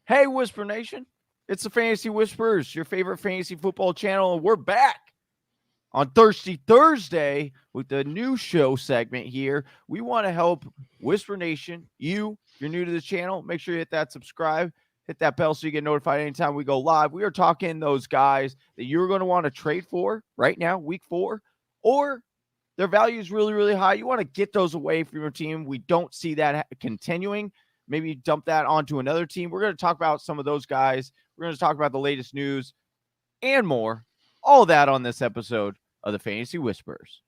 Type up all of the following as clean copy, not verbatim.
Hey, Whisper Nation. It's the Fantasy Whispers, your favorite fantasy football channel, and we're back on Thirsty Thursday with the new show segment here. We want to help Whisper Nation, if you're new to the channel, make sure you hit that subscribe, hit that bell so you get notified anytime we go live. We are talking those guys that you're going to want to trade for right now, week 4, or their value is really, really high. You want to get those away from your team. We don't see that continuing. Maybe dump that onto another team. We're going to talk about some of those guys. We're going to talk about the latest news and more. All that on this episode of the Fantasy Whispers.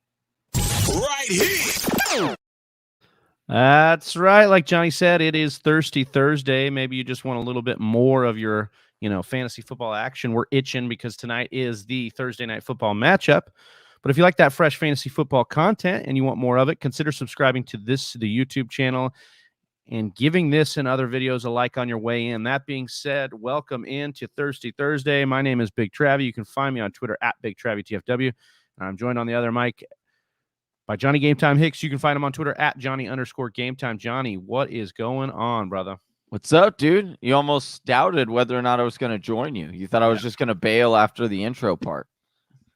Right here. That's right. Like Johnny said, it is Thirsty Thursday. Maybe you just want a little bit more of your, fantasy football action. We're itching because tonight is the Thursday night football matchup. But if you like that fresh fantasy football content and you want more of it, consider subscribing to the YouTube channel and giving this and other videos a like on your way in. That being said, welcome into Thirsty Thursday. My name is Big Travie. You can find me on Twitter at BigTravieTFW. And I'm joined on the other mic by Johnny Game Time Hicks. You can find him on Twitter at Johnny_Game Time. Johnny, what is going on, brother? What's up, dude? You almost doubted whether or not I was going to join you. You thought I was just going to bail after the intro part.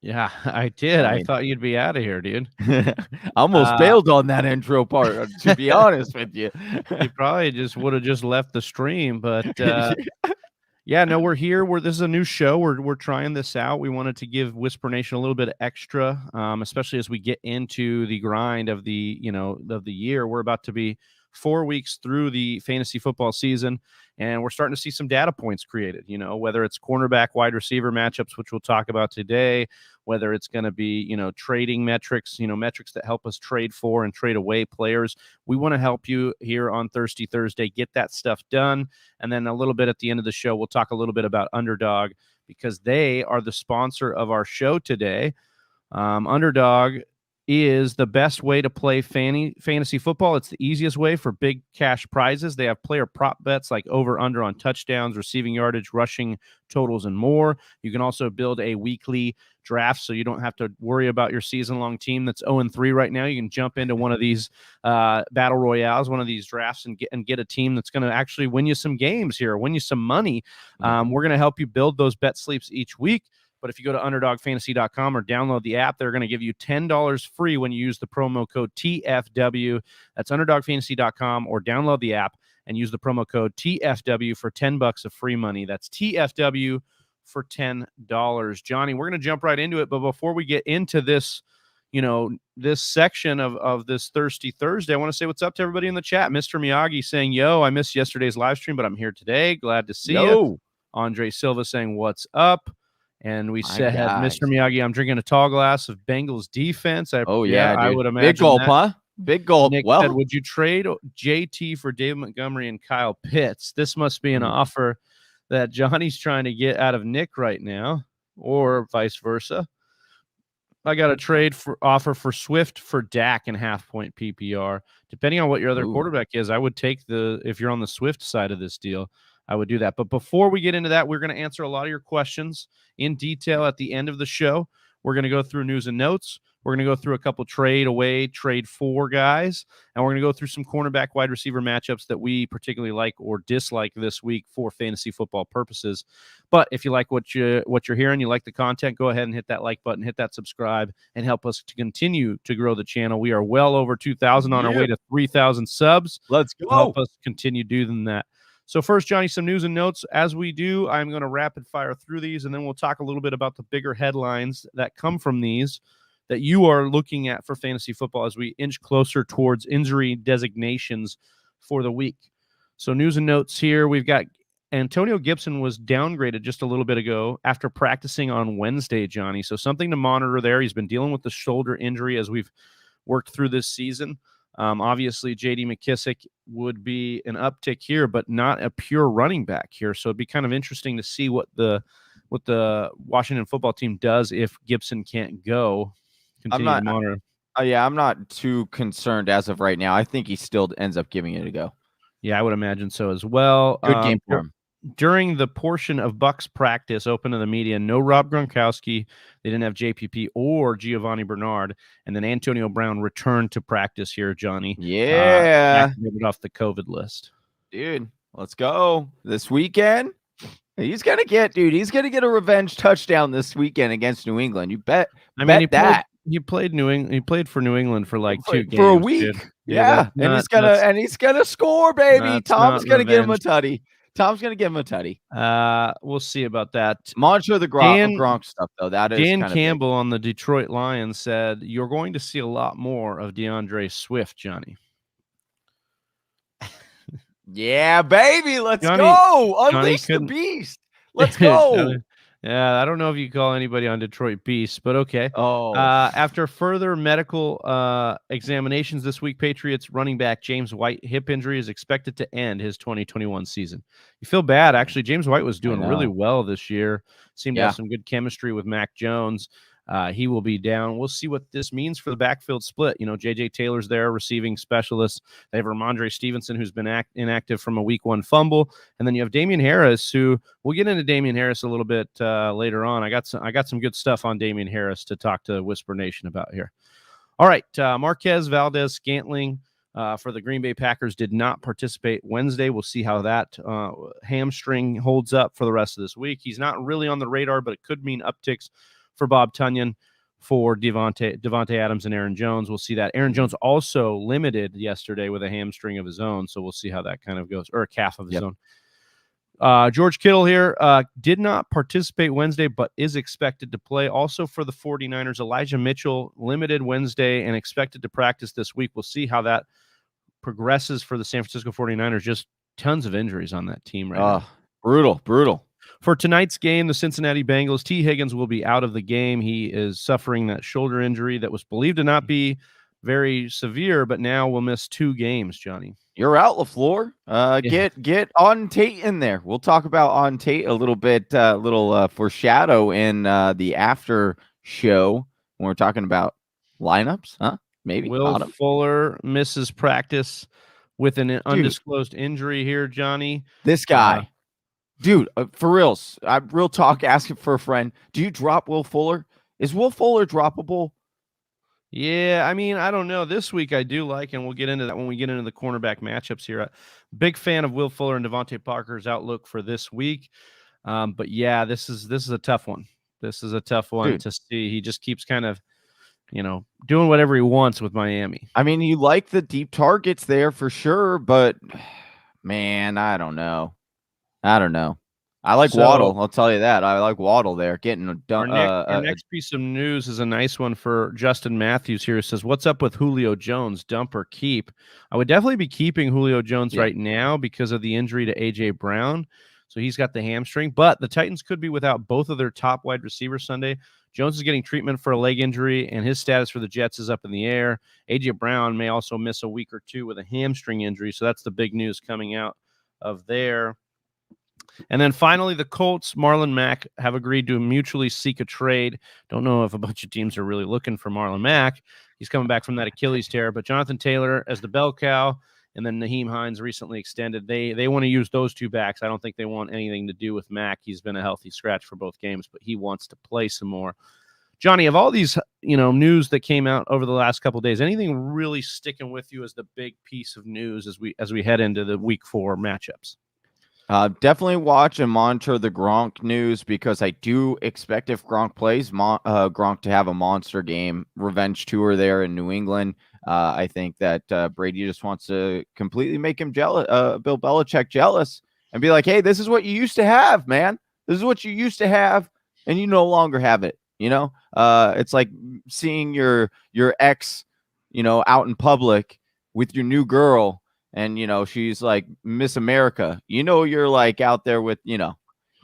Yeah, I did. I thought you'd be out of here, dude. I almost bailed on that intro part, to be honest with you. You probably just would have just left the stream, but yeah, no, we're here. This is a new show. We're trying this out. We wanted to give Whisper Nation a little bit of extra, especially as we get into the grind of the year. We're about to be 4 weeks through the fantasy football season, and we're starting to see some data points created, whether it's cornerback, wide receiver matchups, which we'll talk about today, whether it's going to be, trading metrics, metrics that help us trade for and trade away players. We want to help you here on Thirsty Thursday get that stuff done. And then a little bit at the end of the show, we'll talk a little bit about Underdog because they are the sponsor of our show today. Underdog is the best way to play fantasy football. It's the easiest way for big cash prizes. They have player prop bets like over/under on touchdowns, receiving yardage, rushing totals, and more. You can also build a weekly draft so you don't have to worry about your season-long team that's 0-3 right now. You can jump into one of these battle royales, one of these drafts, and get a team that's going to actually win you some games here, win you some money. We're going to help you build those bet sleeps each week. But if you go to UnderdogFantasy.com or download the app, they're going to give you $10 free when you use the promo code TFW. That's UnderdogFantasy.com or download the app and use the promo code TFW for $10 of free money. That's TFW for $10. Johnny, we're going to jump right into it. But before we get into this, this section of this Thirsty Thursday, I want to say what's up to everybody in the chat. Mr. Miyagi saying, yo, I missed yesterday's live stream, but I'm here today. Glad to see you. Andre Silva saying, what's up? And we said, Mr. Miyagi, I'm drinking a tall glass of Bengals defense. I would imagine. Big gulp, huh? Big gulp. Nick said, would you trade JT for David Montgomery and Kyle Pitts? This must be an offer that Johnny's trying to get out of Nick right now, or vice versa. I got a trade offer for Swift for Dak in half-point PPR. Depending on what your other quarterback is, I would take if you're on the Swift side of this deal, I would do that. But before we get into that, we're going to answer a lot of your questions in detail at the end of the show. We're going to go through news and notes. We're going to go through a couple trade away, trade for guys, and we're going to go through some cornerback wide receiver matchups that we particularly like or dislike this week for fantasy football purposes. But if you like what you're hearing, you like the content, go ahead and hit that like button, hit that subscribe, and help us to continue to grow the channel. We are well over 2,000 on our way to 3,000 subs. Let's go. Help us continue doing that. So first, Johnny, some news and notes. As we do, I'm going to rapid fire through these, and then we'll talk a little bit about the bigger headlines that come from these that you are looking at for fantasy football as we inch closer towards injury designations for the week. So news and notes here. We've got Antonio Gibson was downgraded just a little bit ago after practicing on Wednesday, Johnny. So something to monitor there. He's been dealing with the shoulder injury as we've worked through this season. Obviously, J.D. McKissic would be an uptick here, but not a pure running back here. So it'd be kind of interesting to see what the Washington football team does if Gibson can't go. I'm not too concerned as of right now. I think he still ends up giving it a go. Yeah, I would imagine so as well. Good game for him. During the portion of Bucs practice open to the media, no Rob Gronkowski. They didn't have JPP or Giovanni Bernard. And then Antonio Brown returned to practice here, Johnny. Yeah. Activated off the COVID list. Dude, Let's go. This weekend, he's going to get a revenge touchdown this weekend against New England. You bet. I mean, He played for New England for like 2 games for a week. Dude. Yeah, and he's gonna score, baby. Tom's gonna get him a tutty. We'll see about that. Monitor the Gronk stuff, though. That is Dan kind of Campbell on the Detroit Lions said, "You're going to see a lot more of DeAndre Swift, Johnny." Yeah, baby. Let's go. Unleash the beast. Let's go. Yeah, I don't know if you call anybody on Detroit beast, but okay. Oh, after further medical examinations this week, Patriots running back James White hip injury is expected to end his 2021 season. You feel bad, actually. James White was doing really well this year. Seemed to have some good chemistry with Mac Jones. He will be down. We'll see what this means for the backfield split. You know, J.J. Taylor's there, receiving specialist. They have Ramondre Stevenson, who's been inactive from a week 1 fumble. And then you have Damian Harris, who we'll get into Damian Harris a little bit later on. I got some good stuff on Damian Harris to talk to Whisper Nation about here. All right. Marquez Valdez-Scantling for the Green Bay Packers did not participate Wednesday. We'll see how that hamstring holds up for the rest of this week. He's not really on the radar, but it could mean upticks for Bob Tunyon, for Devontae Adams, and Aaron Jones. We'll see that. Aaron Jones also limited yesterday with a hamstring of his own, so we'll see how that kind of goes, or a calf of his own. George Kittle here did not participate Wednesday, but is expected to play. Also for the 49ers, Elijah Mitchell limited Wednesday and expected to practice this week. We'll see how that progresses for the San Francisco 49ers. Just tons of injuries on that team right now. Brutal. For tonight's game, the Cincinnati Bengals, T. Higgins will be out of the game. He is suffering that shoulder injury that was believed to not be very severe, but now will miss 2 games, Johnny. You're out, LaFleur. Get on Tate in there. We'll talk about on Tate a little bit, foreshadow in the after show when we're talking about lineups, huh? Maybe. Will Fuller misses practice with an undisclosed injury here, Johnny. This guy. Dude, for reals, real talk, asking for a friend. Do you drop Will Fuller? Is Will Fuller droppable? Yeah, I mean, I don't know. This week I do like, and we'll get into that when we get into the cornerback matchups here. Big fan of Will Fuller and Devontae Parker's outlook for this week. But yeah, this is a tough one. This is a tough one to see. He just keeps kind of, doing whatever he wants with Miami. I mean, you like the deep targets there for sure, but man, I don't know. I like Waddle. I'll tell you that. I like Waddle there. Getting done. Our next piece of news is a nice one for Justin Matthews here. It says, "What's up with Julio Jones? Dump or keep?" I would definitely be keeping Julio Jones right now because of the injury to A.J. Brown. So he's got the hamstring. But the Titans could be without both of their top wide receivers Sunday. Jones is getting treatment for a leg injury, and his status for the Jets is up in the air. A.J. Brown may also miss a week or 2 with a hamstring injury. So that's the big news coming out of there. And then finally, the Colts, Marlon Mack, have agreed to mutually seek a trade. Don't know if a bunch of teams are really looking for Marlon Mack. He's coming back from that Achilles tear. But Jonathan Taylor as the bell cow, and then Naheem Hines recently extended. They want to use those 2 backs. I don't think they want anything to do with Mack. He's been a healthy scratch for both games, but he wants to play some more. Johnny, of all these news that came out over the last couple of days, anything really sticking with you as the big piece of news as we head into the Week 4 matchups? Definitely watch and monitor the Gronk news because I do expect if Gronk plays, Gronk to have a monster game, revenge tour there in New England. I think that Brady just wants to completely make him jealous, Bill Belichick jealous, and be like, "Hey, this is what you used to have, man. This is what you used to have, and you no longer have it." It's like seeing your ex, out in public with your new girl. And, she's like Miss America, you're like out there with, you're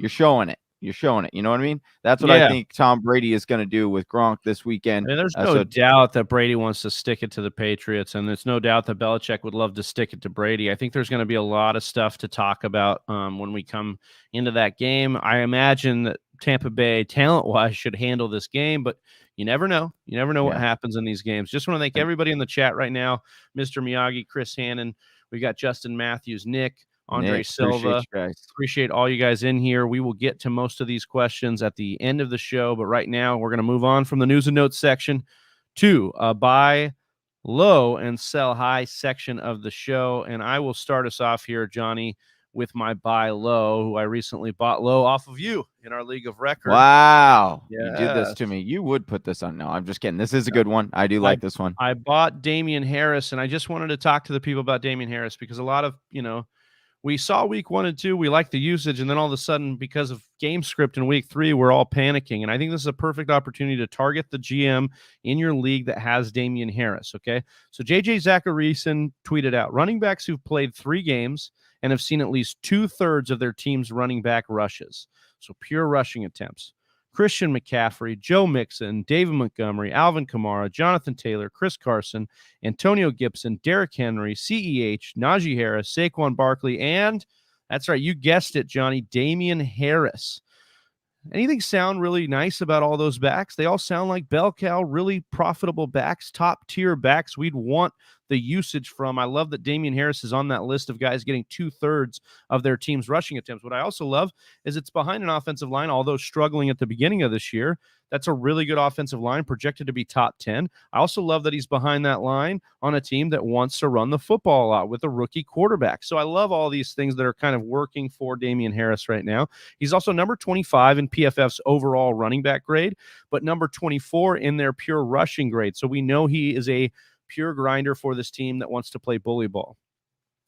showing it. You know what I mean? That's what I think Tom Brady is going to do with Gronk this weekend. And there's no doubt that Brady wants to stick it to the Patriots. And there's no doubt that Belichick would love to stick it to Brady. I think there's going to be a lot of stuff to talk about when we come into that game. I imagine that Tampa Bay, talent-wise, should handle this game, but you never know. You never know what happens in these games. Just want to thank everybody in the chat right now. Mr. Miyagi, Chris Hannon. We got Justin Matthews, Nick, Andre Silva. Appreciate all you guys in here. We will get to most of these questions at the end of the show, but right now we're going to move on from the news and notes section to a buy low and sell high section of the show. And I will start us off here, Johnny, with my buy low, who I recently bought low off of you in our league of record. Wow. You did this Yes. to me. You would put this on. No, I'm just kidding. This is a good one. I do like this one. I bought Damian Harris, and I just wanted to talk to the people about Damian Harris because a lot of, we saw week 1 and 2, we liked the usage, and then all of a sudden, because of game script in week 3, we're all panicking. And I think this is a perfect opportunity to target the GM in your league that has Damian Harris. Okay. So JJ Zacharyson tweeted out running backs who've played 3 games and have seen at least 2/3 of their team's running back rushes. So pure rushing attempts. Christian McCaffrey, Joe Mixon, David Montgomery, Alvin Kamara, Jonathan Taylor, Chris Carson, Antonio Gibson, Derrick Henry, CEH, Najee Harris, Saquon Barkley, and that's right, you guessed it, Johnny, Damian Harris. Anything sound really nice about all those backs? They all sound like bell cow, really profitable backs, top tier backs we'd want the usage from. I love that Damian Harris is on that list of guys getting 2/3 of their team's rushing attempts. What I also love is it's behind an offensive line, although struggling at the beginning of this year. That's a really good offensive line, projected to be top 10. I also love that he's behind that line on a team that wants to run the football a lot with a rookie quarterback. So I love all these things that are kind of working for Damian Harris right now. He's also number 25 in PFF's overall running back grade, but number 24 in their pure rushing grade. So we know he is a pure grinder for this team that wants to play bully ball.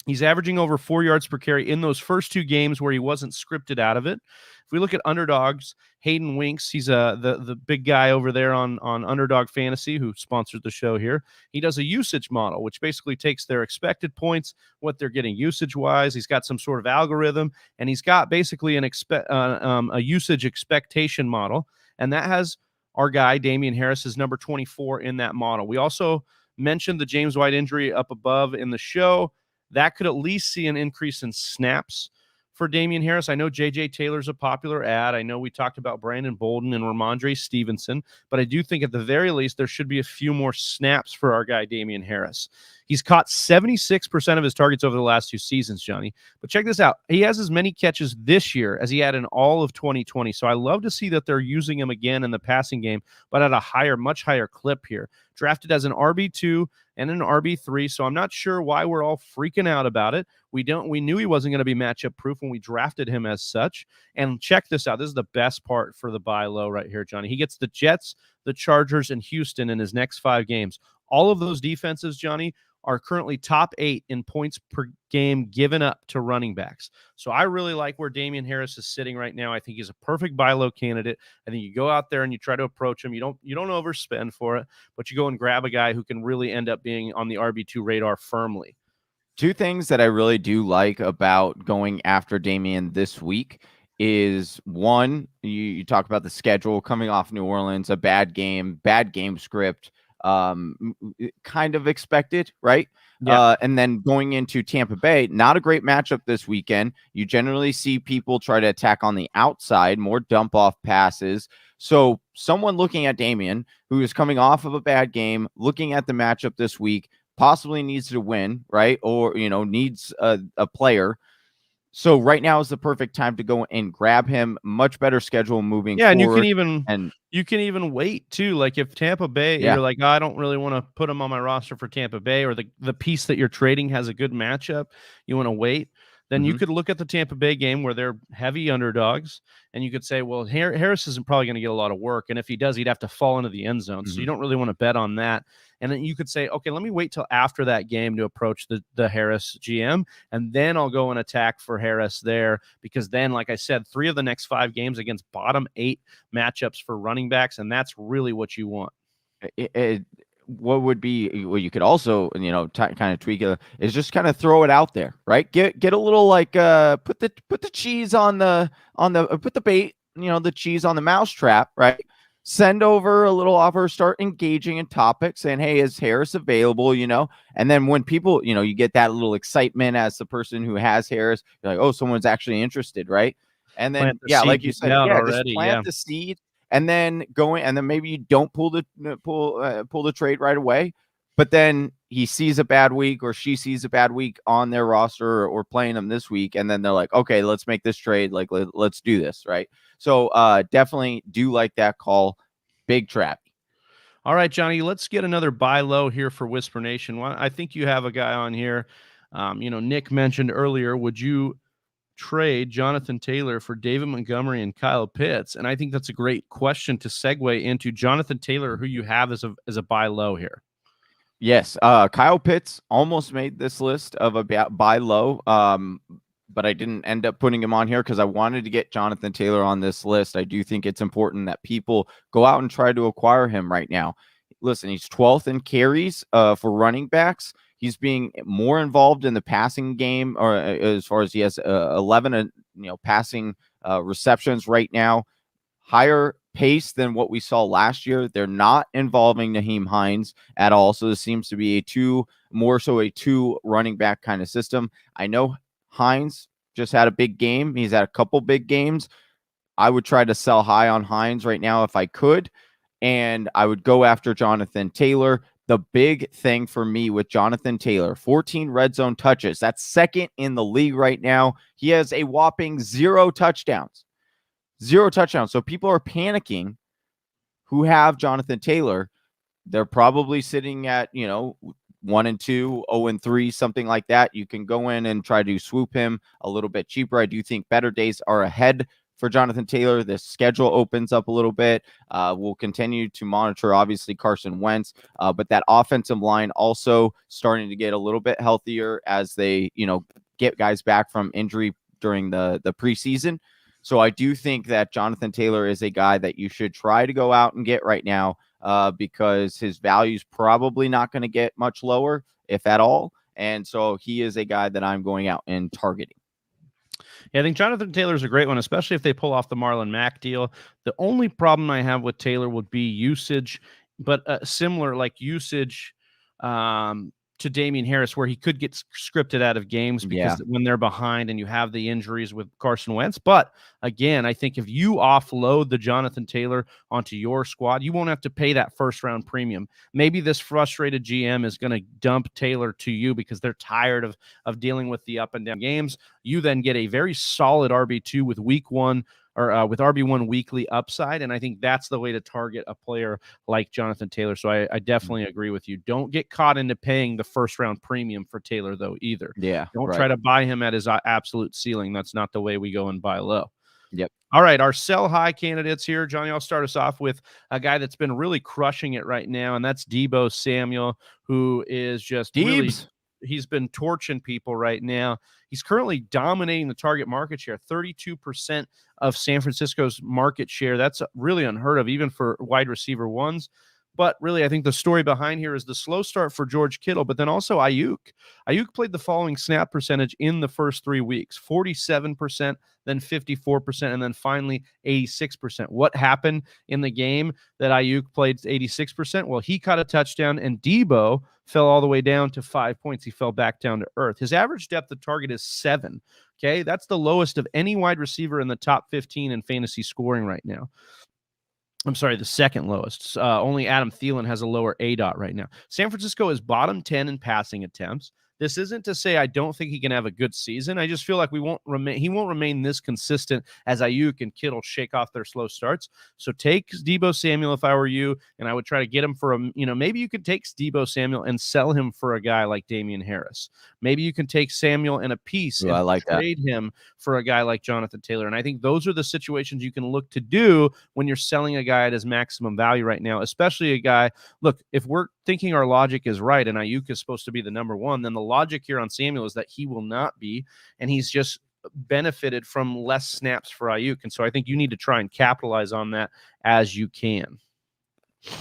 He's averaging over 4 yards per carry in those first 2 games where he wasn't scripted out of it. If we look at underdogs, Hayden Winks, he's the big guy over there on Underdog Fantasy who sponsored the show here. He does a usage model, which basically takes their expected points, what they're getting usage-wise. He's got some sort of algorithm, and he's got basically a usage expectation model, and that has our guy, Damian Harris, is number 24 in that model. We also mentioned the James White injury up above in the show. That could at least see an increase in snaps for Damian Harris. I know J.J. Taylor's a popular ad. I know we talked about Brandon Bolden and Ramondre Stevenson, but I do think at the very least there should be a few more snaps for our guy Damian Harris. He's caught 76% of his targets over the last 2 seasons, Johnny. But check this out. He has as many catches this year as he had in all of 2020. So I love to see that they're using him again in the passing game, but at a much higher clip here. Drafted as an RB2 and an RB3, so I'm not sure why we're all freaking out about it. We knew he wasn't going to be matchup proof when we drafted him as such. And check this out. This is the best part for the buy low right here, Johnny. He gets the Jets, the Chargers, and Houston in his next 5 games. All of those defenses, Johnny, are currently top 8 in points per game given up to running backs. So I really like where Damian Harris is sitting right now. I think he's a perfect buy low candidate. I think you go out there and you try to approach him. You don't overspend for it, but you go and grab a guy who can really end up being on the RB2 radar firmly. 2 things that I really do like about going after Damian this week is, one, you talk about the schedule coming off New Orleans, a bad game script. Kind of expected, right? Yeah. And then going into Tampa Bay, not a great matchup this weekend. You generally see people try to attack on the outside, more dump off passes. So someone looking at Damian, who is coming off of a bad game, looking at the matchup this week, possibly needs to win, right? Or, needs a player. So right now is the perfect time to go and grab him. Much better schedule moving forward. And you can even wait too. Like if Tampa Bay, you're like, I don't really want to put him on my roster for Tampa Bay, or the piece that you're trading has a good matchup, you want to wait. Then you could look at the Tampa Bay game where they're heavy underdogs, and you could say, well, Harris isn't probably going to get a lot of work, and if he does, he'd have to fall into the end zone. So you don't really want to bet on that. And then you could say, okay, let me wait till after that game to approach the Harris GM, and then I'll go and attack for Harris there, because then, like I said, 3 of the next 5 games against bottom 8 matchups for running backs, and that's really what you want. What would be what you could also kind of tweak it is just kind of throw it out there, right? Get a little like put the cheese on the put the bait, the cheese on the mousetrap, right? Send over a little offer, start engaging in topics, saying, hey, is Harris available? And then when people, you get that little excitement as the person who has Harris, you're like, oh, someone's actually interested, right? And then like you said, just plant the seed. And then maybe you don't pull the trade right away, but then he sees a bad week or she sees a bad week on their roster or playing them this week, and then they're like, okay, let's make this trade. Like let's do this, right? So definitely do like that call. Big trap. All right, Johnny, let's get another buy low here for Whisper Nation. I think you have a guy on here. Nick mentioned earlier, would you trade Jonathan Taylor for David Montgomery and Kyle Pitts? And I think that's a great question to segue into Jonathan Taylor, who you have as a buy low here. Yes, Kyle Pitts almost made this list of a buy low, but I didn't end up putting him on here because I wanted to get Jonathan Taylor on this list. I do think it's important that people go out and try to acquire him right now. Listen, he's 12th in carries for running backs. He's being more involved in the passing game, or as far as he has 11 passing receptions right now. Higher pace than what we saw last year. They're not involving Nyheim Hines at all. So this seems to be a two running back kind of system. I know Hines just had a big game. He's had a couple big games. I would try to sell high on Hines right now if I could. And I would go after Jonathan Taylor. The big thing for me with Jonathan Taylor, 14 red zone touches. That's second in the league right now. He has a whopping 0 touchdowns. 0 touchdowns. So people are panicking who have Jonathan Taylor. They're probably sitting at, 1-2, 0-3, something like that. You can go in and try to swoop him a little bit cheaper. I do think better days are ahead for Jonathan Taylor. The schedule opens up a little bit. We'll continue to monitor, obviously, Carson Wentz, but that offensive line also starting to get a little bit healthier as they, get guys back from injury during the preseason. So I do think that Jonathan Taylor is a guy that you should try to go out and get right now because his value is probably not going to get much lower, if at all. And so he is a guy that I'm going out and targeting. Yeah, I think Jonathan Taylor is a great one, especially if they pull off the Marlon Mack deal. The only problem I have with Taylor would be usage, but similar like usage to Damian Harris, where he could get scripted out of games because when they're behind and you have the injuries with Carson Wentz. But again, I think if you offload the Jonathan Taylor onto your squad, you won't have to pay that first round premium. Maybe this frustrated GM is going to dump Taylor to you because they're tired of dealing with the up and down games. You then get a very solid RB2 with week one, or with RB1 weekly upside. And I think that's the way to target a player like Jonathan Taylor. So I definitely agree with you. Don't get caught into paying the first round premium for Taylor, though, either. Yeah. Don't try to buy him at his absolute ceiling. That's not the way we go and buy low. Yep. All right. Our sell high candidates here. Johnny, I'll start us off with a guy that's been really crushing it right now. And that's Deebo Samuel, who is just really, he's been torching people right now. He's currently dominating the target market share, 32% of San Francisco's market share. That's really unheard of, even for wide receiver ones. But really, I think the story behind here is the slow start for George Kittle, but then also Ayuk. Ayuk played the following snap percentage in the first 3 weeks, 47%, then 54%, and then finally 86%. What happened in the game that Ayuk played 86%? Well, he caught a touchdown, and Deebo fell all the way down to 5 points. He fell back down to earth. His average depth of target is 7. Okay, that's the lowest of any wide receiver in the top 15 in fantasy scoring right now. I'm sorry, the second lowest. Only Adam Thielen has a lower ADOT right now. San Francisco is bottom 10 in passing attempts. This isn't to say I don't think he can have a good season. I just feel like he won't remain this consistent as Ayuk and Kittle shake off their slow starts. So take Deebo Samuel if I were you, and I would try to get him for maybe you could take Deebo Samuel and sell him for a guy like Damian Harris. Maybe you can take Samuel in a piece and trade him for a guy like Jonathan Taylor. And I think those are the situations you can look to do when you're selling a guy at his maximum value right now, especially a guy. Look, if we're thinking our logic is right and Ayuk is supposed to be the number one, then the logic here on Samuel is that he will not be, and he's just benefited from less snaps for Ayuk. And so I think you need to try and capitalize on that as you can.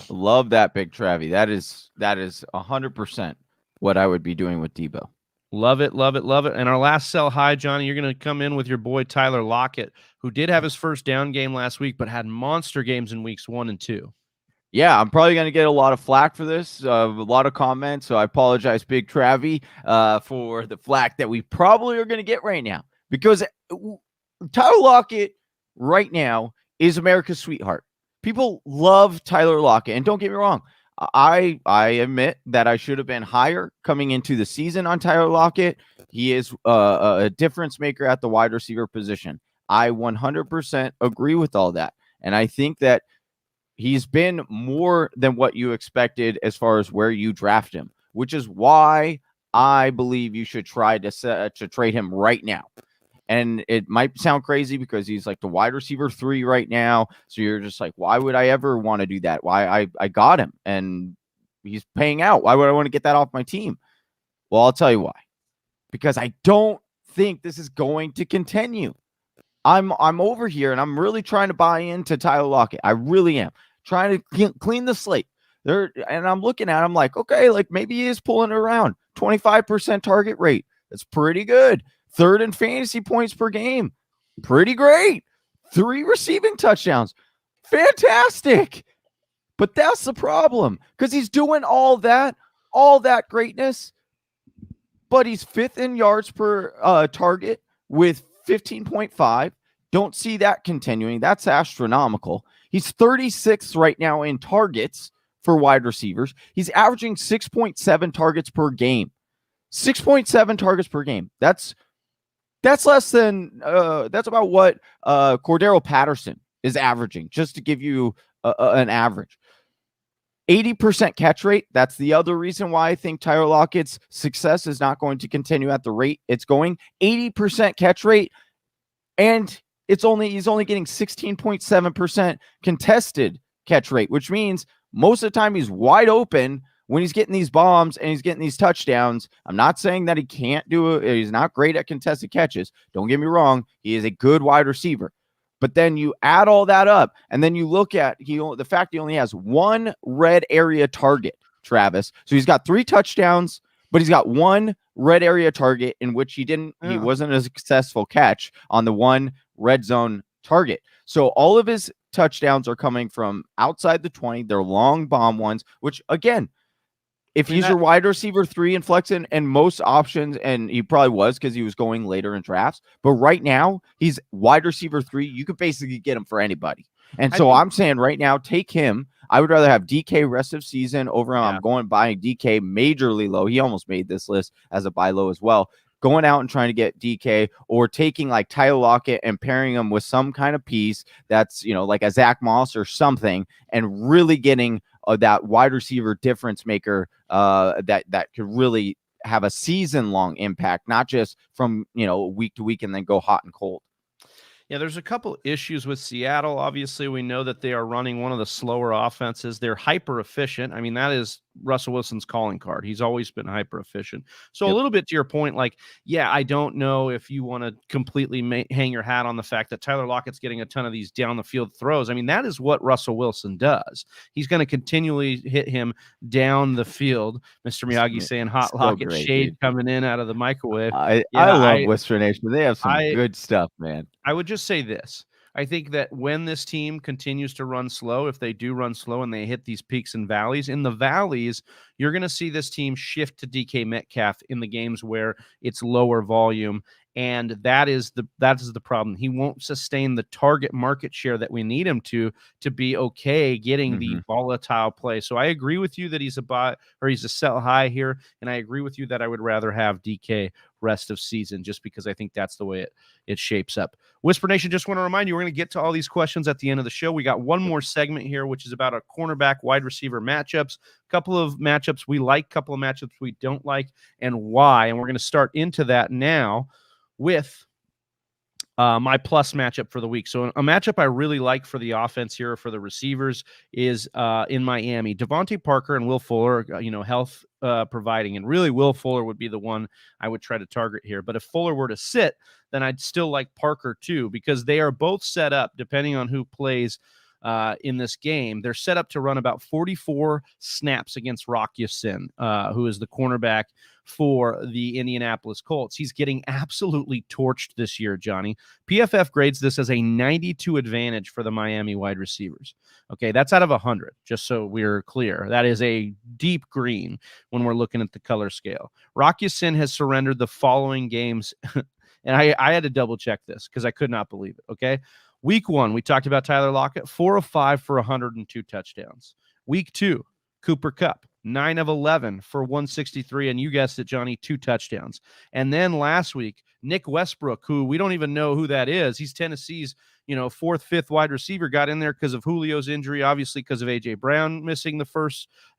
Love that, Big Travie. That is 100% what I would be doing with Deebo. Love it, love it, love it. And our last sell high, Johnny, you're going to come in with your boy Tyler Lockett, who did have his first down game last week, but had monster games in weeks 1 and 2. Yeah, I'm probably going to get a lot of flack for this, a lot of comments. So I apologize, Big Travie, for the flack that we probably are going to get right now. Because Tyler Lockett right now is America's sweetheart. People love Tyler Lockett. And don't get me wrong, I admit that I should have been higher coming into the season on Tyler Lockett. He is a difference maker at the wide receiver position. I 100% agree with all that. And I think that he's been more than what you expected as far as where you draft him, which is why I believe you should try to trade him right now. And it might sound crazy because he's like the wide receiver 3 right now. So you're just like, why would I ever want to do that? Why I got him and he's paying out. Why would I want to get that off my team? Well, I'll tell you why. Because I don't think this is going to continue. I'm over here and I'm really trying to buy into Taro Lockett. I really am trying to clean the slate there. And I'm looking at him like, okay, like maybe he is pulling it around 25% target rate. That's pretty good. 3rd in fantasy points per game. Pretty great. 3 receiving touchdowns. Fantastic. But that's the problem because he's doing all that greatness, but he's 5th in yards per target with 15.5. Don't see that continuing. That's astronomical. He's 36th right now in targets for wide receivers. He's averaging 6.7 targets per game. 6.7 targets per game. That's less than that's about what Cordero Patterson is averaging, just to give you an average. 80% catch rate. That's the other reason why I think Taro Lockett's success is not going to continue at the rate it's going. 80% catch rate, and he's only getting 16.7% contested catch rate, which means most of the time he's wide open when he's getting these bombs and he's getting these touchdowns. I'm not saying that he can't do it. He's not great at contested catches. Don't get me wrong. He is a good wide receiver. But then you add all that up, and then you look at the fact he only has 1 red area target, Travis. So he's got 3 touchdowns, but he's got 1 red area target in which he wasn't a successful catch on the 1 red zone target. So all of his touchdowns are coming from outside the 20. They're long bomb ones, which again, if he's your wide receiver 3 in flex and most options, and he probably was because he was going later in drafts, but right now he's wide receiver 3. You could basically get him for anybody. And so I'm saying right now, take him. I would rather have DK rest of season over him. Yeah. I'm going buying DK majorly low. He almost made this list as a buy low as well. Going out and trying to get DK, or taking like Taro Lockett and pairing him with some kind of piece that's, like a Zach Moss or something, and really getting that wide receiver difference maker that could really have a season-long impact, not just from week to week and then go hot and cold. Yeah, there's a couple issues with Seattle. Obviously, we know that they are running one of the slower offenses. They're hyper efficient. I mean, that is Russell Wilson's calling card. He's always been hyper efficient. So a little bit to your point, like, yeah, I don't know if you want to completely hang your hat on the fact that Tyler Lockett's getting a ton of these down the field throws. I mean, that is what Russell Wilson does. He's going to continually hit him down the field. Mr. Miyagi saying hot Lockett, great, shade dude. Coming in out of the microwave. I love Whisper Nation. They have some good stuff, man. I would just say this. I think that when this team continues to run slow, if they do run slow and they hit these peaks and valleys, in the valleys, you're going to see this team shift to DK Metcalf in the games where it's lower volume. And that is the problem. He won't sustain the target market share that we need him to be okay getting the volatile play. So I agree with you that he's a buy or he's a sell high here. And I agree with you that I would rather have DK rest of season, just because I think that's the way it shapes up. Whisper Nation, just want to remind you, we're going to get to all these questions at the end of the show. We got one more segment here, which is about our cornerback wide receiver matchups. Couple of matchups we like, couple of matchups we don't like, and why. And we're going to start into that now with my plus matchup for the week. So a matchup I really like for the offense here, for the receivers, is in Miami. Devontae Parker and Will Fuller, health providing. And really, Will Fuller would be the one I would try to target here. But if Fuller were to sit, then I'd still like Parker too, because they are both set up, depending on who plays in this game. They're set up to run about 44 snaps against Rock Ya-Sin, who is the cornerback for the Indianapolis Colts. He's getting absolutely torched this year, Johnny. PFF grades this as a 92 advantage for the Miami wide receivers. Okay, that's out of 100, just so we're clear. That is a deep green when we're looking at the color scale. Rock Ya-Sin has surrendered the following games, and I had to double check this because I could not believe it, okay? Week 1, we talked about Tyler Lockett, 4 of 5 for 102 touchdowns. Week 2, Cooper Kupp, 9 of 11 for 163, and you guessed it, Johnny, 2 touchdowns. And then last week, Nick Westbrook, who we don't even know who that is. He's Tennessee's, 4th, 5th wide receiver, got in there because of Julio's injury, obviously because of A.J. Brown missing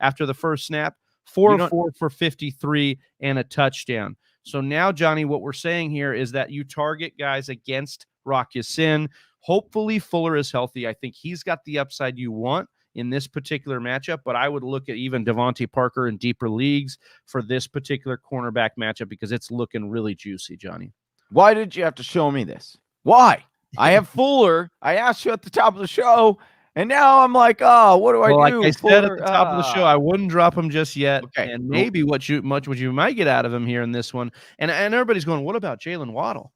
after the first snap. 4 of 4 for 53 and a touchdown. So now, Johnny, what we're saying here is that you target guys against Rock Ya-Sin. Hopefully Fuller is healthy. I think he's got the upside you want in this particular matchup, but I would look at even Devontae Parker in deeper leagues for this particular cornerback matchup because it's looking really juicy, Johnny. Why did you have to show me this? Why? I have Fuller. I asked you at the top of the show, and now I'm like, oh, what do I do? Like I said at the top of the show, I wouldn't drop him just yet. Okay. And maybe what you might get out of him here in this one. And everybody's going, what about Jaylen Waddle?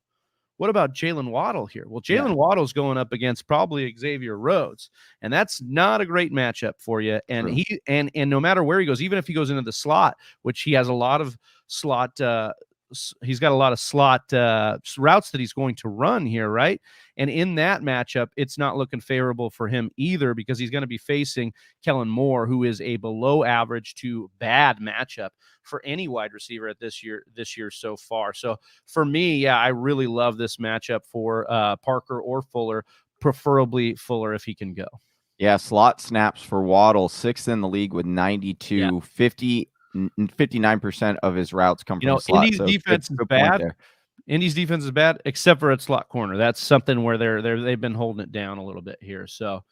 What about Jaylen Waddle here? Well, Jaylen Waddle's going up against probably Xavier Rhodes, and that's not a great matchup for you. And True. and no matter where he goes, even if he goes into the slot, which he has a lot of slot, he's got a lot of slot routes that he's going to run here, right? And in that matchup, it's not looking favorable for him either because he's going to be facing Kellen Moore, who is a below average to bad matchup for any wide receiver at this year so far. So for me, I really love this matchup for Parker or Fuller, preferably Fuller if he can go. Yeah, slot snaps for Waddle, 6th in the league with 92, 59% of his routes come from slot. Indy's defense is bad. Indy's defense is bad, except for at slot corner. That's something where they've been holding it down a little bit here. So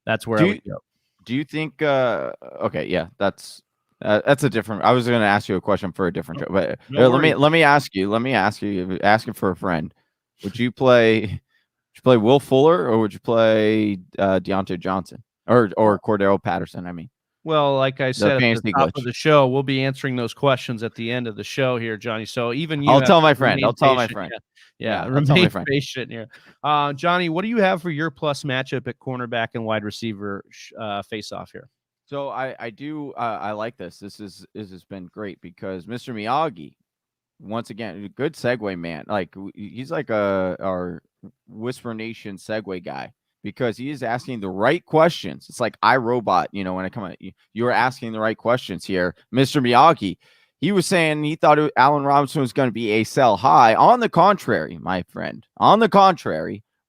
that's where I would go. Do you think? Okay, yeah, that's a different. I was going to ask you a question for a different show, but let me ask you. Asking for a friend. Would you play Will Fuller or would you play Deontay Johnson or Cordero Patterson? I mean. Well, like I said at the top of the show, we'll be answering those questions at the end of the show here, Johnny. So even you, I'll tell my friend. Yeah, remain patient here. Johnny, what do you have for your plus matchup at cornerback and wide receiver face-off here? So I like this. This has been great because Mr. Miyagi, once again, good segue man. Like he's like our Whisper Nation segue guy. Because he is asking the right questions. It's like iRobot, when I come at you, you're asking the right questions here. Mr. Miyagi, he was saying he thought Allen Robinson was going to be a sell high. On the contrary, my friend,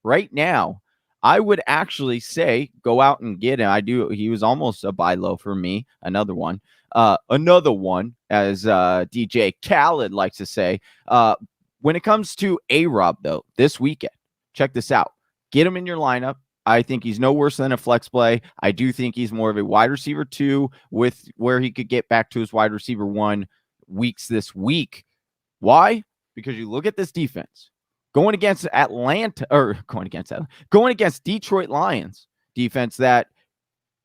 right now, I would actually say go out and get him. He was almost a buy low for me. Another one, as DJ Khaled likes to say. When it comes to A-Rob, though, this weekend, check this out. Get him in your lineup. I think he's no worse than a flex play. I do think he's more of a wide receiver 2 with where he could get back to his wide receiver 1 weeks this week. Why? Because you look at this defense going against Detroit Lions defense that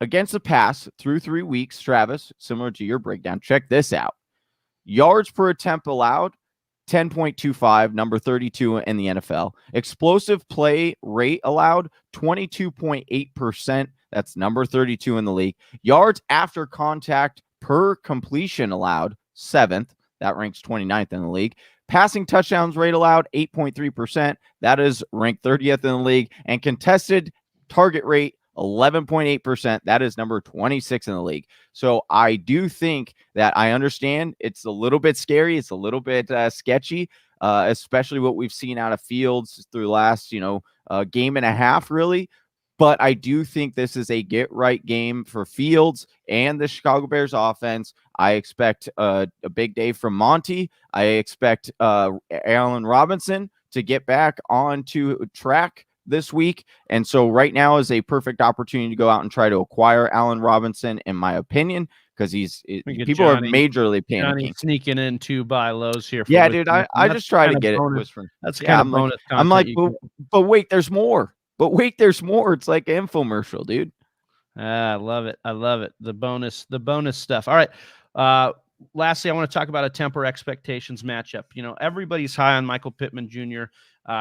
against the pass through 3 weeks, Travis, similar to your breakdown, check this out. Yards per attempt allowed, 10.25, number 32 in the NFL. Explosive play rate allowed, 22.8%. That's number 32 in the league. Yards after contact per completion allowed, 7th. That ranks 29th in the league. Passing touchdowns rate allowed, 8.3%. That is ranked 30th in the league. And contested target rate, 11.8%. That is number 26 in the league. So I do think that I understand it's a little bit scary. It's a little bit sketchy, especially what we've seen out of Fields through the last, game and a half, really. But I do think this is a get-right game for Fields and the Chicago Bears offense. I expect a big day from Monty. I expect Allen Robinson to get back onto track this week. And so right now is a perfect opportunity to go out and try to acquire Allen Robinson, in my opinion, because people are majorly panicking. Johnny sneaking in 2 buy lows here. Yeah, dude, I just try to get it. That's kind of bonus. I'm like, but wait, there's more. It's like an infomercial, dude. I love it. The bonus stuff. All right. Lastly, I want to talk about a temper expectations matchup. Everybody's high on Michael Pittman Jr.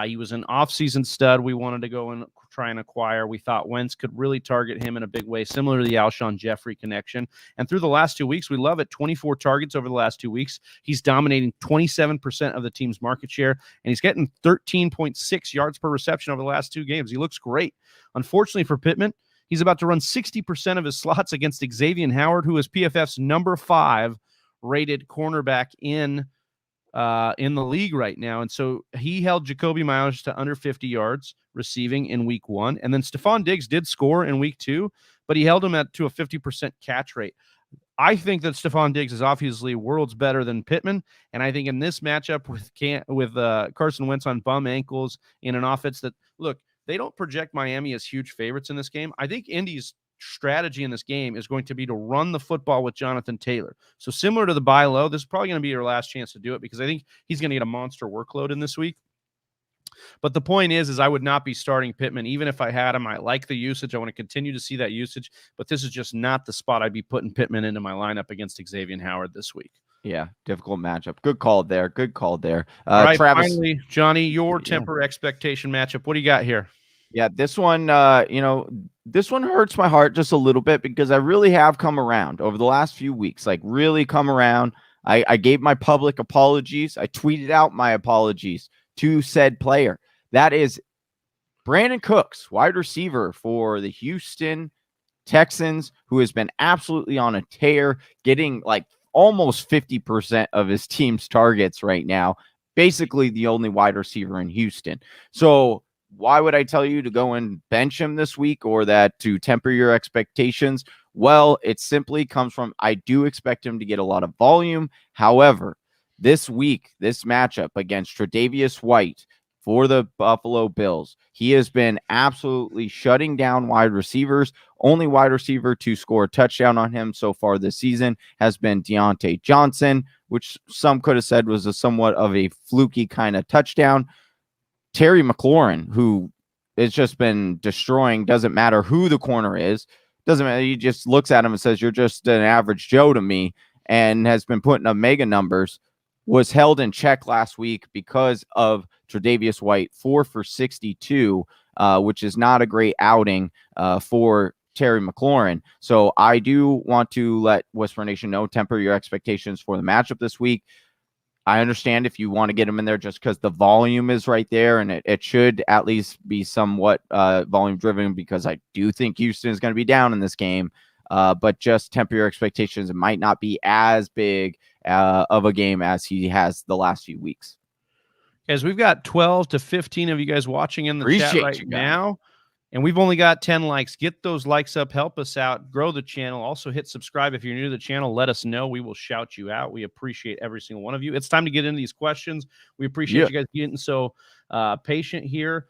He was an offseason stud we wanted to go and try and acquire. We thought Wentz could really target him in a big way, similar to the Alshon Jeffrey connection. And through the last 2 weeks, we love it. 24 targets over the last 2 weeks. He's dominating 27% of the team's market share, and he's getting 13.6 yards per reception over the last 2 games. He looks great. Unfortunately for Pittman, he's about to run 60% of his slots against Xavier Howard, who is PFF's number 5 rated cornerback in the league right now. And so he held Jacoby Myers to under 50 yards receiving in week 1. And then Stefan Diggs did score in week 2, but he held him to a 50% catch rate. I think that Stefan Diggs is obviously worlds better than Pittman, and I think in this matchup with Carson Wentz on bum ankles in an offense that, look, they don't project Miami as huge favorites in this game. I think Indy's strategy in this game is going to be to run the football with Jonathan Taylor. So similar to the buy low, this is probably going to be your last chance to do it because I think he's going to get a monster workload in this week. But the point is I would not be starting Pittman even if I had him. I like the usage. I want to continue to see that usage, but this is just not the spot I'd be putting Pittman into my lineup against Xavier Howard this week. Yeah, difficult matchup. Good call there. Good call there. All right, Travis, finally, Johnny, your temper expectation matchup. What do you got here? Yeah, this one, this one hurts my heart just a little bit because I really have come around over the last few weeks, like really come around. I gave my public apologies. I tweeted out my apologies to said player. That is Brandon Cooks, wide receiver for the Houston Texans, who has been absolutely on a tear, getting like almost 50% of his team's targets right now. Basically the only wide receiver in Houston. So why would I tell you to go and bench him this week or that to temper your expectations? Well, it simply comes from I do expect him to get a lot of volume. However, this week, this matchup against Tre'Davious White for the Buffalo Bills, he has been absolutely shutting down wide receivers. Only wide receiver to score a touchdown on him so far this season has been Deontay Johnson, which some could have said was a somewhat of a fluky kind of touchdown. Terry McLaurin, who has just been destroying, doesn't matter who the corner is, doesn't matter. He just looks at him and says, "You're just an average Joe to me," and has been putting up mega numbers. Was held in check last week because of Tre'Davious White, 4 for 62, which is not a great outing for Terry McLaurin. So I do want to let Whisper Nation know, temper your expectations for the matchup this week. I understand if you want to get him in there just because the volume is right there, and it should at least be somewhat volume driven because I do think Houston is going to be down in this game. But just temper your expectations. It might not be as big of a game as he has the last few weeks. Guys, we've got 12 to 15 of you guys watching in the chat right now, and we've only got 10 likes. Get those likes up. Help us out. Grow the channel. Also hit subscribe. If you're new to the channel, let us know. We will shout you out. We appreciate every single one of you. It's time to get into these questions. We appreciate you guys getting so patient here.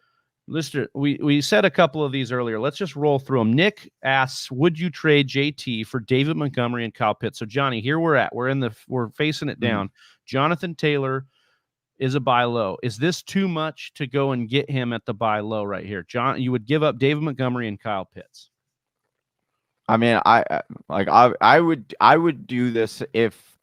Listener, we said a couple of these earlier. Let's just roll through them. Nick asks, would you trade JT for David Montgomery and Kyle Pitts? So Johnny, here we're at. We're facing it down. Jonathan Taylor is a buy low. Is this too much to go and get him at the buy low right here? John, you would give up David Montgomery and Kyle Pitts. I mean, I would do this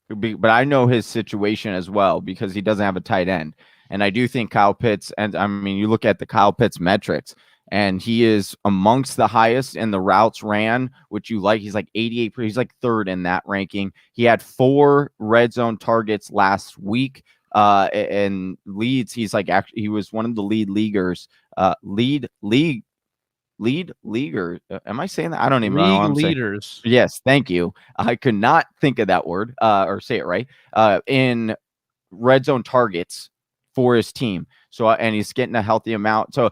but I know his situation as well because he doesn't have a tight end. And I do think Kyle Pitts, and I mean, you look at the Kyle Pitts metrics, and he is amongst the highest in the routes ran, which you like. He's like 88. He's like third in that ranking. He had 4 red zone targets last week. And leads. He's like, actually, he was one of the lead leaguers. Leaguer. Am I saying that? I don't even know. League leaders. Yes, thank you. I could not think of that word or say it right. In red zone targets for his team. So, and he's getting a healthy amount. So,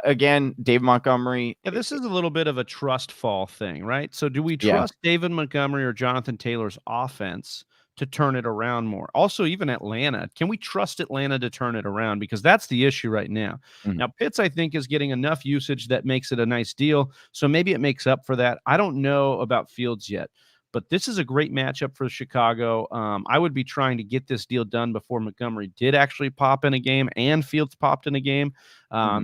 again, David Montgomery. Yeah, this is a little bit of a trust fall thing, right? So, do we trust David Montgomery or Jonathan Taylor's offense to turn it around more? Also, even Atlanta, can we trust Atlanta to turn it around? Because that's the issue right now. Now, Pitts, I think, is getting enough usage that makes it a nice deal. So maybe it makes up for that. I don't know about Fields yet, but this is a great matchup for Chicago. I would be trying to get this deal done before Montgomery did actually pop in a game and Fields popped in a game.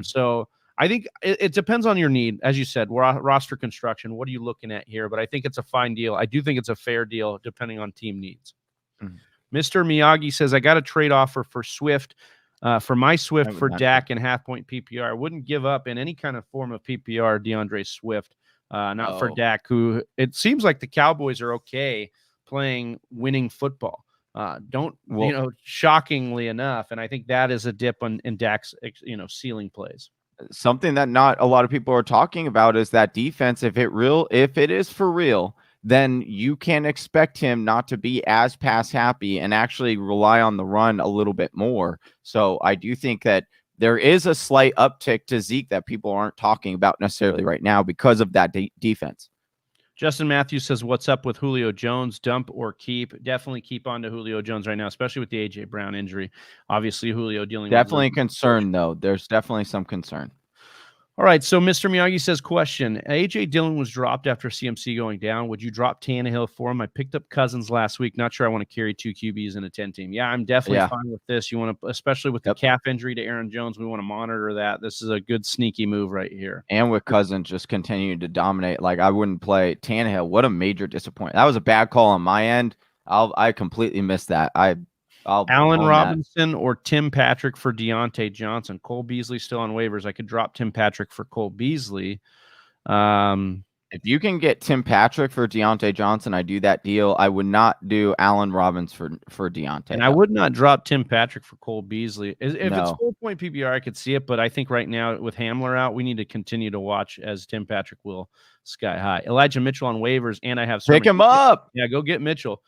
So I think it depends on your need. As you said, roster construction, what are you looking at here? But I think it's a fine deal. I do think it's a fair deal depending on team needs. Mr. Miyagi says, I got a trade offer for Swift, for my Swift for Dak and half-point PPR. I wouldn't give up in any kind of form of PPR DeAndre Swift, not for Dak, who it seems like the Cowboys are okay playing winning football. Shockingly enough, and I think that is a dip in Dak's ceiling plays. Something that not a lot of people are talking about is that defense. If it is for real, then you can expect him not to be as pass happy and actually rely on the run a little bit more. So I do think that there is a slight uptick to Zeke that people aren't talking about necessarily right now because of that defense. Justin Matthews says, what's up with Julio Jones? Dump or keep? Definitely keep on to Julio Jones right now, especially with the A.J. Brown injury. Obviously, Julio dealing Definitely with concern, though. There's definitely some concern. All right, so Mr. Miyagi says, question. A.J. Dillon was dropped after CMC going down. Would you drop Tannehill for him? I picked up Cousins last week. Not sure I want to carry 2 QBs in a 10-team. Yeah, I'm definitely fine with this. You want to, especially with the calf injury to Aaron Jones, we want to monitor that. This is a good sneaky move right here. And with Cousins just continuing to dominate, like I wouldn't play Tannehill. What a major disappointment. That was a bad call on my end. I completely missed that. Allen Robinson or Tim Patrick for Deontay Johnson. Cole Beasley still on waivers. I could drop Tim Patrick for Cole Beasley. If you can get Tim Patrick for Deontay Johnson, I do that deal. I would not do Allen Robinson for Deontay. And I would not drop Tim Patrick for Cole Beasley. If it's 4-point PPR, I could see it, but I think right now with Hamler out, we need to continue to watch as Tim Patrick will sky high. Elijah Mitchell on waivers, and I have pick him up. Yeah, go get Mitchell.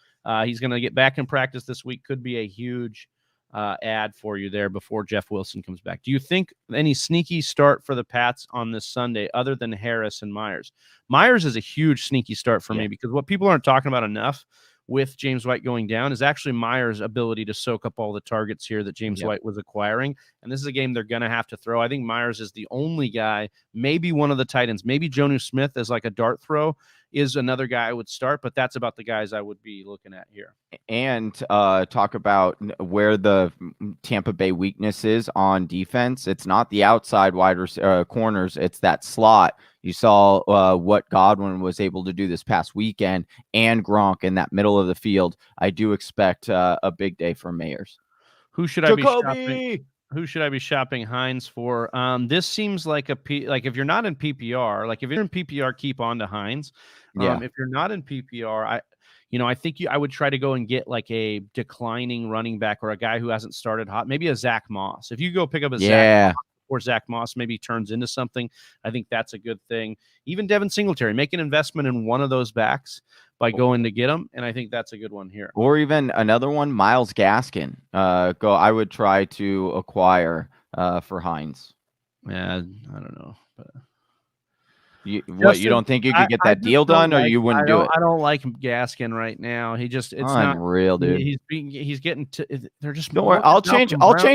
He's going to get back in practice this week. Could be a huge ad for you there before Jeff Wilson comes back. Do you think any sneaky start for the Pats on this Sunday other than Harris and Myers? Myers is a huge sneaky start for me because what people aren't talking about enough with James White going down is actually Myers' ability to soak up all the targets here that James White was acquiring. And this is a game they're going to have to throw. I think Myers is the only guy, maybe one of the tight ends, maybe Jonnu Smith as like a dart throw is another guy I would start, but that's about the guys I would be looking at here. And talk about where the Tampa Bay weakness is on defense. It's not the outside wide corners. It's that slot. You saw what Godwin was able to do this past weekend and Gronk in that middle of the field. I do expect a big day for Mayers. Who should I be shopping? Who should I be shopping Hines for? This seems like if you're not in PPR, like if you're in PPR, keep on to Hines. If you're not in PPR, I think I would try to go and get like a declining running back or a guy who hasn't started hot, maybe a Zach Moss. If you go pick up a Zach Moss or Zach Moss maybe turns into something, I think that's a good thing. Even Devin Singletary, make an investment in one of those backs by going to get them, and I think that's a good one here. Or even another one, Myles Gaskin. I would try to acquire for Hines. Yeah, I don't know. But... You don't think you could get that deal done, or you wouldn't do it? I don't like Gaskin right now. It's not real, dude. He's getting to. They're just. Don't worry. I'll change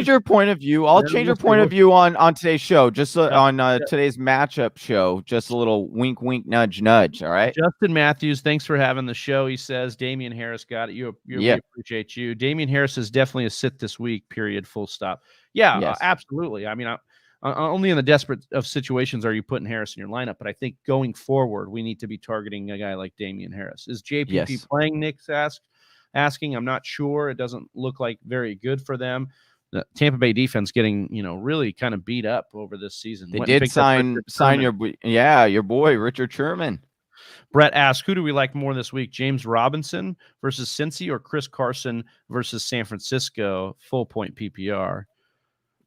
your point of view. I'll change your point of view on today's show. Just on today's matchup show. Just a little wink, wink, nudge, nudge. All right. Justin Matthews, thanks for having the show. He says Damian Harris got it. We appreciate you. Damian Harris is definitely a sit this week. Period. Full stop. Yeah, absolutely. I mean, only in the desperate of situations are you putting Harris in your lineup, but I think going forward, we need to be targeting a guy like Damian Harris. Is JPP playing? Nick's asking. I'm not sure. It doesn't look like very good for them. The Tampa Bay defense getting, really kind of beat up over this season. They did sign your boy, Richard Sherman. Brett asks, who do we like more this week? James Robinson versus Cincy or Chris Carson versus San Francisco? Full point PPR.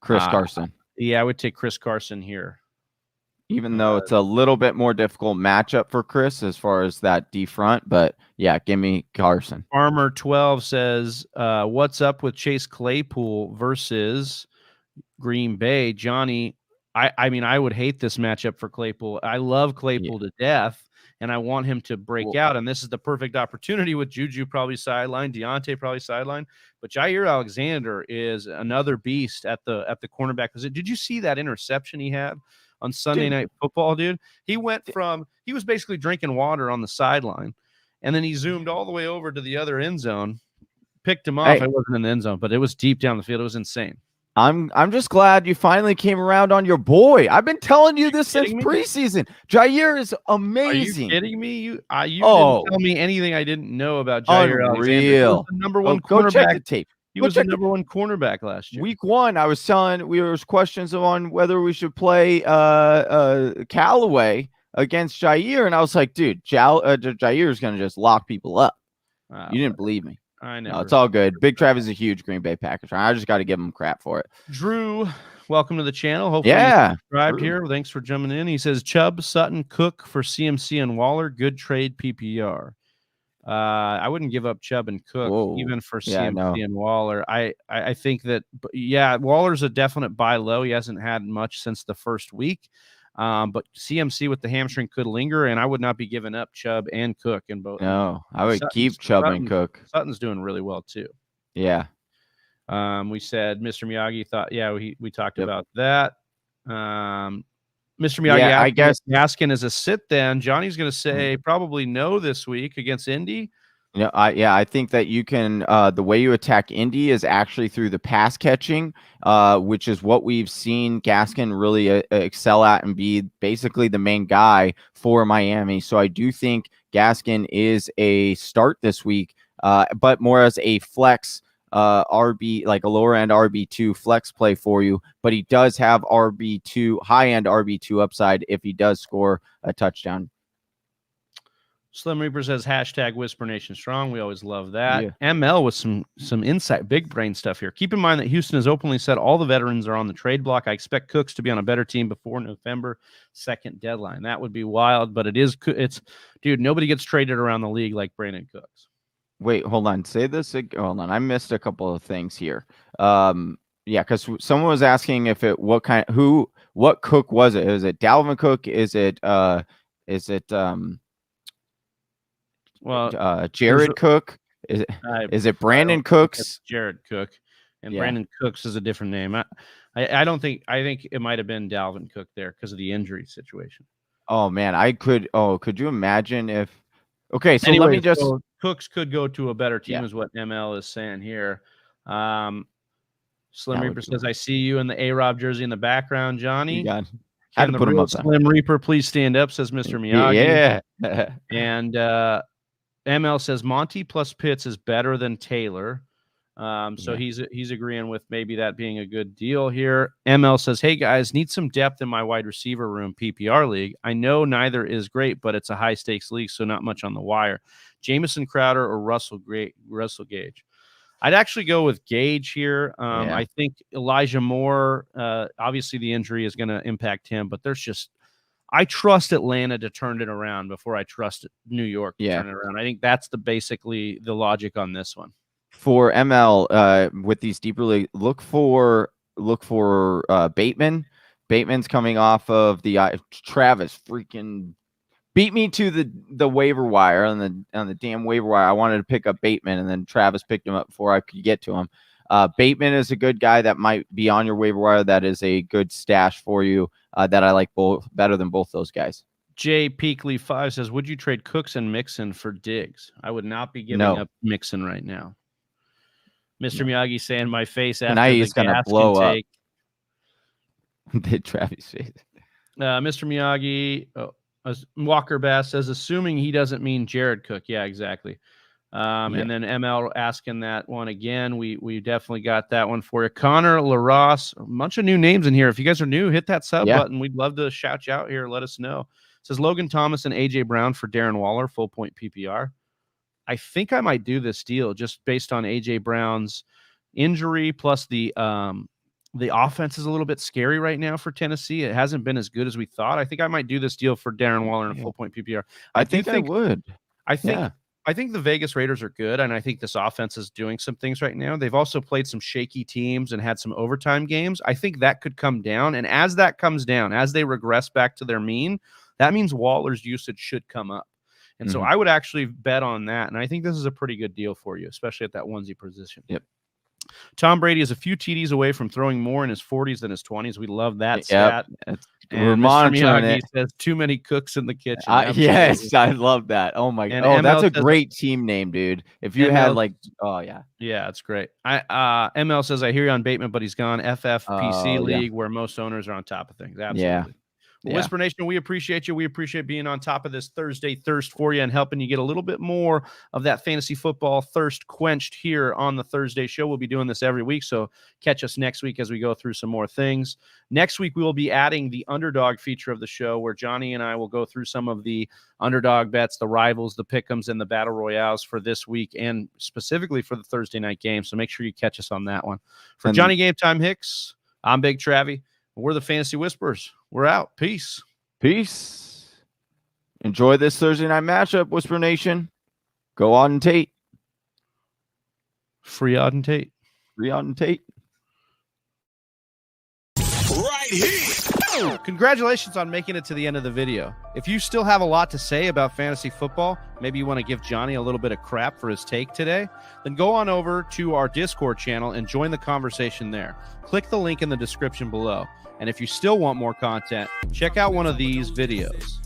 Chris Carson. Yeah, I would take Chris Carson here. Even though it's a little bit more difficult matchup for Chris as far as that D front, but yeah, give me Carson. Farmer 12 says, what's up with Chase Claypool versus Green Bay? Johnny, I mean, I would hate this matchup for Claypool. I love Claypool to death, and I want him to break out, and this is the perfect opportunity with Juju probably sidelined, Deontay probably sidelined, but Jair Alexander is another beast at the cornerback position. Did you see that interception he had on Sunday Night Football, dude? He was basically drinking water on the sideline, and then he zoomed all the way over to the other end zone, picked him off. It wasn't in the end zone, but it was deep down the field. It was insane. I'm just glad you finally came around on your boy. I've been telling you this since preseason. Jair is amazing. Are you kidding me? You didn't tell me anything I didn't know about Jair Alexander. He was the number one cornerback. Go check the tape. He was the number one cornerback last year. Week 1, I was telling there was questions on whether we should play Callaway against Jair, and I was like, dude, Jair is going to just lock people up. You didn't believe me. I know. No, it's all good. Big Trav is a huge Green Bay Packers fan. I just got to give him crap for it. Drew, welcome to the channel. Hopefully you subscribed here. Thanks for jumping in. He says Chubb, Sutton, Cook for CMC and Waller. Good trade PPR. I wouldn't give up Chubb and Cook even for CMC and Waller. I think that, Waller's a definite buy low. He hasn't had much since the first week. But CMC with the hamstring could linger, and I would not be giving up Chubb and Cook in both. No, I would keep Chubb and Cook. Sutton's doing really well too. Yeah. We said Mr. Miyagi thought, we talked about that. Mr. Miyagi, I guess Gaskin is a sit then. Johnny's going to say probably no this week against Indy. I think that you can the way you attack Indy is actually through the pass catching, which is what we've seen Gaskin really excel at and be basically the main guy for Miami. So I do think Gaskin is a start this week, but more as a flex RB, like a lower end RB2 flex play for you, but he does have RB2 high end RB2 upside if he does score a touchdown. Slim Reaper says hashtag Whisper Nation Strong. We always love that. Yeah. ML with some insight, big brain stuff here. Keep in mind that Houston has openly said all the veterans are on the trade block. I expect Cooks to be on a better team before November 2nd deadline. That would be wild, but it's dude, nobody gets traded around the league like Brandon Cooks. Wait, hold on. Say this again. Hold on. I missed a couple of things here. Because someone was asking if what Cook was it? Is it Dalvin Cook? Is it Jared Cook? Is it Brandon Cooks? Jared Cook, and Brandon Cooks is a different name. I think it might have been Dalvin Cook there because of the injury situation. Oh man, could you imagine if? Okay, so anyway, let me just. So Cooks could go to a better team, is what ML is saying here. Slim Reaper says, "I see you in the A-Rob jersey in the background, Johnny." Had to put him up. Slim Reaper, please stand up, says Mr. Miyagi. Yeah. And ML says Monty plus Pitts is better than Taylor. So he's agreeing with maybe that being a good deal here. ML says, hey guys, need some depth in my wide receiver room PPR league. I know neither is great, but it's a high stakes league, so not much on the wire. Jamison Crowder or Russell Gage. I'd actually go with Gage here. I think Elijah Moore, obviously the injury is going to impact him, but I trust Atlanta to turn it around before I trust New York to turn it around. I think that's basically the logic on this one. For ML, with these deeper league, look for Bateman. Bateman's coming off of the Travis freaking beat me to the waiver wire on the damn waiver wire. I wanted to pick up Bateman, and then Travis picked him up before I could get to him. Bateman is a good guy that might be on your waiver wire. That is a good stash for you. That I like better than both those guys. Jay Peakley 5 says, would you trade Cooks and Mixon for Diggs? I would not be giving up Mixon right now. Mr. Miyagi saying my face after now he's going to blow up. The Travis face. Mr. Miyagi, Walker Bass says, assuming he doesn't mean Jared Cook. Yeah, exactly. And then ML asking that one again. We definitely got that one for you. Connor LaRosse, a bunch of new names in here. If you guys are new, hit that sub button. We'd love to shout you out here. Let us know. It says Logan Thomas and AJ Brown for Darren Waller, full point PPR. I think I might do this deal just based on AJ Brown's injury, plus the offense is a little bit scary right now for Tennessee. It hasn't been as good as we thought. I think I might do this deal for Darren Waller in a full point PPR. I think I would. I think the Vegas Raiders are good, and I think this offense is doing some things right now. They've also played some shaky teams and had some overtime games. I think that could come down, and as that comes down, as they regress back to their mean, that means Waller's usage should come up. And so I would actually bet on that, and I think this is a pretty good deal for you, especially at that onesie position. Yep. Tom Brady is a few TDs away from throwing more in his 40s than his 20s. We love that stat. We're monitoring it. Says too many cooks in the kitchen. Yes, I love that. Oh my god. That's a great team name, dude. If you had yeah, it's great. ML says I hear you on Bateman, but he's gone. FFPC league where most owners are on top of things. Absolutely. Yeah. Whisper Nation, we appreciate you. We appreciate being on top of this Thursday thirst for you and helping you get a little bit more of that fantasy football thirst quenched here on the Thursday show. We'll be doing this every week, so catch us next week as we go through some more things. Next week, we will be adding the underdog feature of the show where Johnny and I will go through some of the underdog bets, the rivals, the pick'ems, and the battle royales for this week and specifically for the Thursday night game. So make sure you catch us on that one. For Johnny Game Time Hicks, I'm Big Travie. We're the Fantasy Whisperers. We're out. Peace. Peace. Enjoy this Thursday night matchup, Whisper Nation. Go Auden Tate. Free Auden Tate. Free Auden Tate. Right here. Congratulations on making it to the end of the video. If you still have a lot to say about fantasy football, maybe you want to give Johnny a little bit of crap for his take today, then go on over to our Discord channel and join the conversation there. Click the link in the description below. And if you still want more content, check out one of these videos.